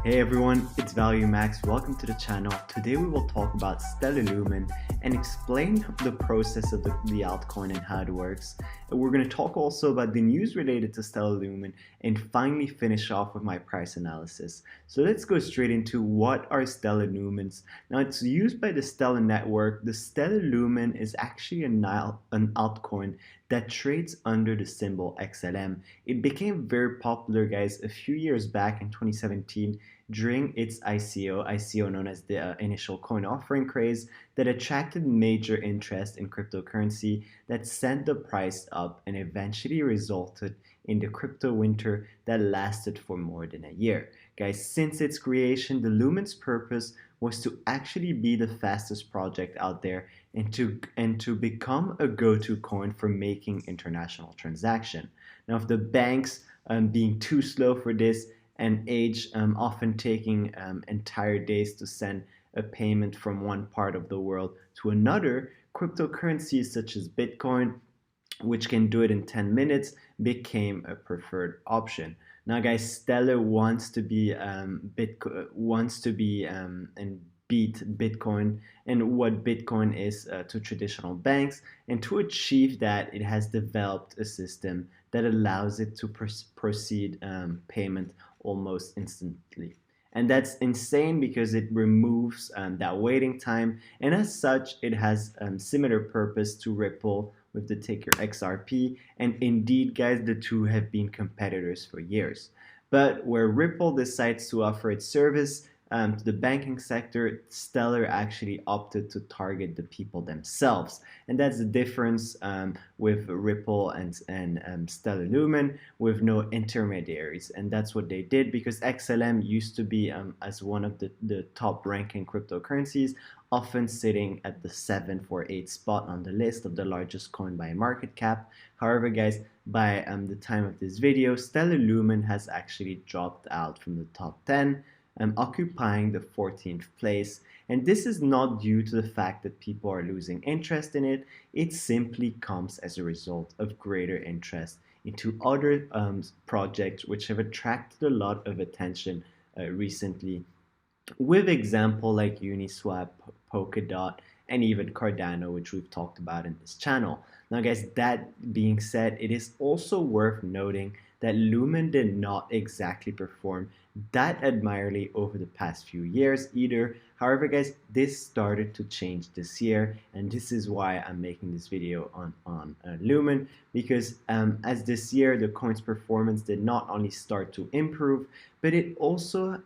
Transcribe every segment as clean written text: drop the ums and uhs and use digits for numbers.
Hey everyone, it's Value Max. Welcome to the channel. Today we will talk about Stellar Lumen and explain the process of the altcoin and how it works. And we're going to talk also about the news related to Stellar Lumen and finally finish off with my price analysis. So let's go straight into what are Stellar Lumens. Now it's used by the Stellar network. The Stellar Lumen is actually an altcoin that trades under the symbol XLM. It became very popular, guys, a few years back in 2017 during its ICO known as the initial coin offering craze that attracted major interest in cryptocurrency that sent the price up and eventually resulted in the crypto winter that lasted for more than a year. Guys, since its creation, the Lumen's purpose was to actually be the fastest project out there and to become a go-to coin for making international transaction. Now, if the banks being too slow for this and age often taking entire days to send a payment from one part of the world to another, cryptocurrencies such as Bitcoin, which can do it in 10 minutes, became a preferred option. Now, guys, Stellar wants to be and beat Bitcoin and what Bitcoin is to traditional banks. And to achieve that, it has developed a system that allows it to proceed payment almost instantly. And that's insane because it removes that waiting time. And as such, it has similar purpose to Ripple with the ticker XRP. And indeed, guys, the two have been competitors for years. But where Ripple decides to offer its service to the banking sector, Stellar actually opted to target the people themselves. And that's the difference with Ripple and Stellar Lumen with no intermediaries. And that's what they did because XLM used to be as one of the top ranking cryptocurrencies, often sitting at the 7th or 8th spot on the list of the largest coin by market cap. However, guys, by the time of this video, Stellar Lumen has actually dropped out from the top 10, occupying the 14th place. And this is not due to the fact that people are losing interest in it. It simply comes as a result of greater interest into other projects which have attracted a lot of attention recently, with example like Uniswap, Polkadot, and even Cardano, which we've talked about in this channel. Now, guys, that being said, it is also worth noting that Lumen did not exactly perform that admirably over the past few years either. However, guys, this started to change this year, and this is why I'm making this video on Lumen, because as this year the coin's performance did not only start to improve, but it also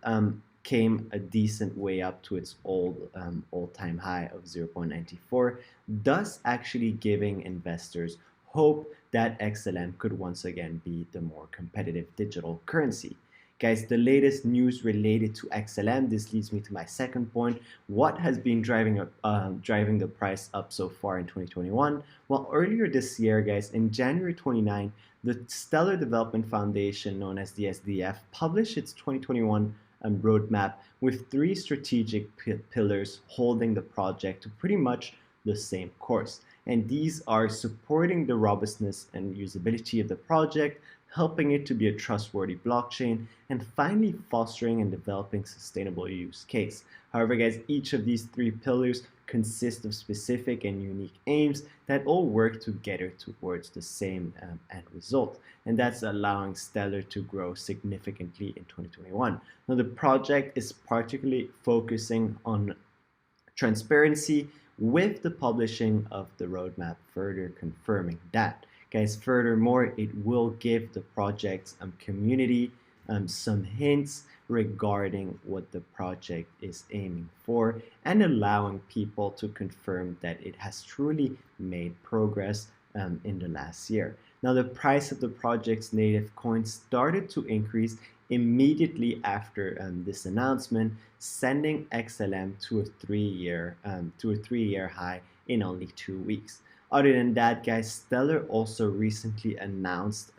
came a decent way up to its all-time high of 0.94, thus actually giving investors hope that XLM could once again be the more competitive digital currency. Guys, the latest news related to XLM, this leads me to my second point. What has been driving the price up so far in 2021? Well, earlier this year, guys, in January 29, the Stellar Development Foundation, known as the SDF, published its 2021 roadmap with 3 strategic pillars holding the project to pretty much the same course. And these are supporting the robustness and usability of the project, helping it to be a trustworthy blockchain, and finally fostering and developing sustainable use case. However, guys, each of these 3 pillars consist of specific and unique aims that all work together towards the same end result, and that's allowing Stellar to grow significantly in 2021. Now, the project is particularly focusing on transparency with the publishing of the roadmap, further confirming that. Guys, furthermore, it will give the project's community some hints regarding what the project is aiming for and allowing people to confirm that it has truly made progress in the last year. Now, the price of the project's native coins started to increase immediately after this announcement, sending XLM to a three-year high in only 2 weeks. Other than that, guys, Stellar also recently announced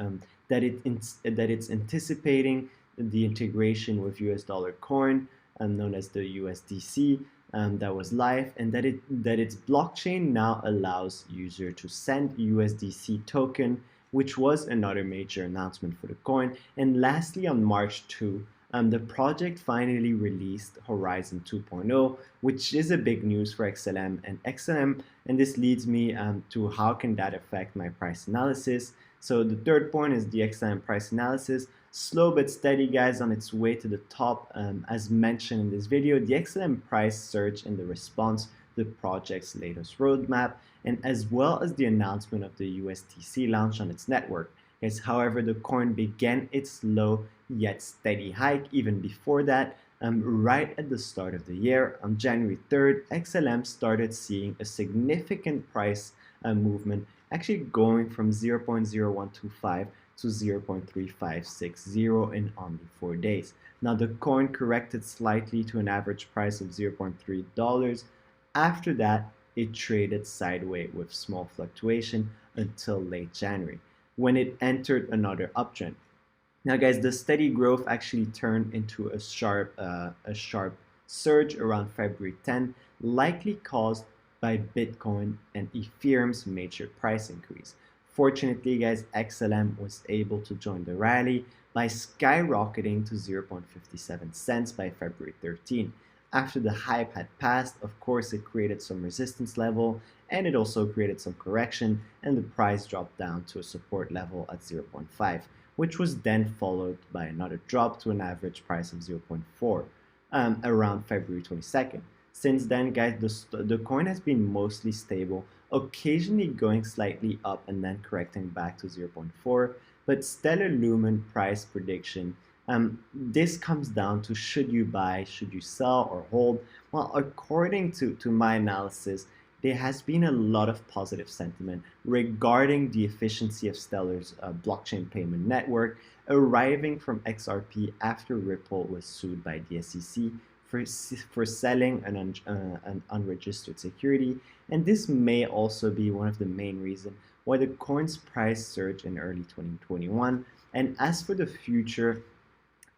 that it's anticipating the integration with US dollar coin, known as the USDC, that was live, and that its blockchain now allows user to send USDC token, which was another major announcement for the coin. And lastly, on March 2, The project finally released Horizon 2.0, which is a big news for XLM and XLM, and this leads me to how can that affect my price analysis. So the third point is the XLM price analysis. Slow but steady, guys, on its way to the top. As mentioned in this video, the XLM price surged in the response to the project's latest roadmap, and as well as the announcement of the USDC launch on its network. Yes, however, the coin began its slow yet steady hike even before that. Right at the start of the year, on January 3rd, XLM started seeing a significant price movement, actually going from 0.0125 to 0.3560 in only 4 days. Now, the coin corrected slightly to an average price of $0.3. After that, it traded sideways with small fluctuation until late January, when it entered another uptrend. Now, guys, the steady growth actually turned into a sharp surge around February 10, likely caused by Bitcoin and Ethereum's major price increase. Fortunately, guys, XLM was able to join the rally by skyrocketing to 0.57 cents by February 13. After the hype had passed, of course, it created some resistance level, and it also created some correction, and the price dropped down to a support level at 0.5, which was then followed by another drop to an average price of 0.4 around February 22nd. Since then, guys, the coin has been mostly stable, occasionally going slightly up and then correcting back to 0.4, but Stellar Lumen price prediction, this comes down to should you buy, should you sell, or hold? Well, according to my analysis, there has been a lot of positive sentiment regarding the efficiency of Stellar's blockchain payment network, arriving from XRP after Ripple was sued by the SEC for selling an unregistered security, and this may also be one of the main reasons why the coin's price surged in early 2021. And as for the future,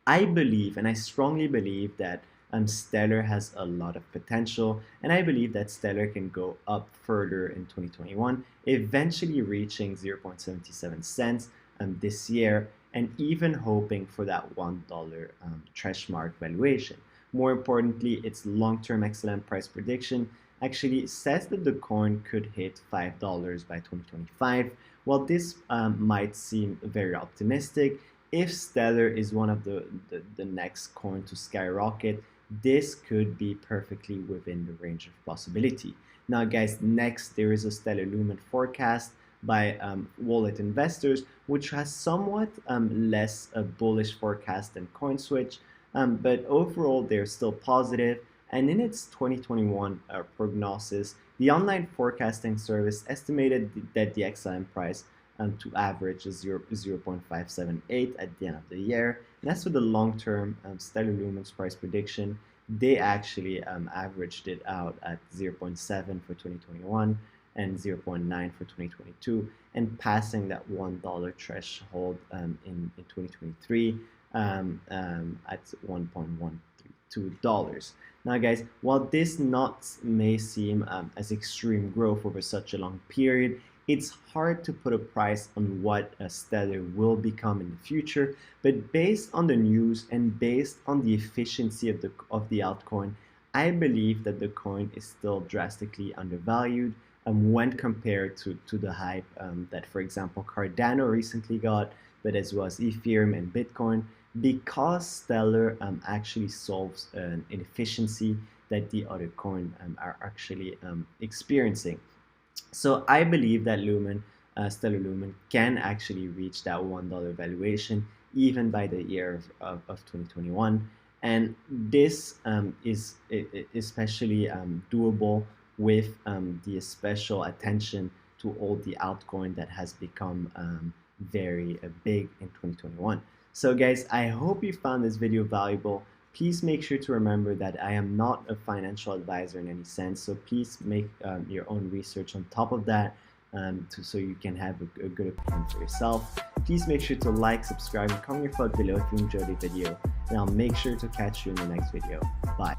I believe, and I strongly believe, that Stellar has a lot of potential, and I believe that Stellar can go up further in 2021, eventually reaching 0.77 cents this year, and even hoping for that $1 threshold valuation. More importantly, its long-term XLM price prediction actually says that the coin could hit $5 by 2025. While this might seem very optimistic, if Stellar is one of the next coin to skyrocket, this could be perfectly within the range of possibility. Now, guys, next there is a Stellar Lumen forecast by wallet investors, which has somewhat less a bullish forecast than CoinSwitch, but overall they're still positive. And in its 2021 prognosis, the online forecasting service estimated that the XLM price to average is 0.578 at the end of the year. And as for the long-term Stellar Lumen's price prediction, they actually averaged it out at 0.7 for 2021 and 0.9 for 2022, and passing that $1 threshold in 2023 at $1.132. Now, guys, while this not may seem as extreme growth over such a long period, it's hard to put a price on what Stellar will become in the future, but based on the news and based on the efficiency of the altcoin, I believe that the coin is still drastically undervalued when compared to the hype that, for example, Cardano recently got, but as well as Ethereum and Bitcoin, because Stellar actually solves an inefficiency that the other coin are actually experiencing. So I believe that Stellar Lumen can actually reach that $1 valuation even by the year of 2021. And this is especially doable with the special attention to all the altcoin that has become very big in 2021. So guys, I hope you found this video valuable. Please make sure to remember that I am not a financial advisor in any sense, so please make your own research on top of that so you can have a good opinion for yourself. Please make sure to like, subscribe, and comment your thought below if you enjoyed the video, and I'll make sure to catch you in the next video. Bye.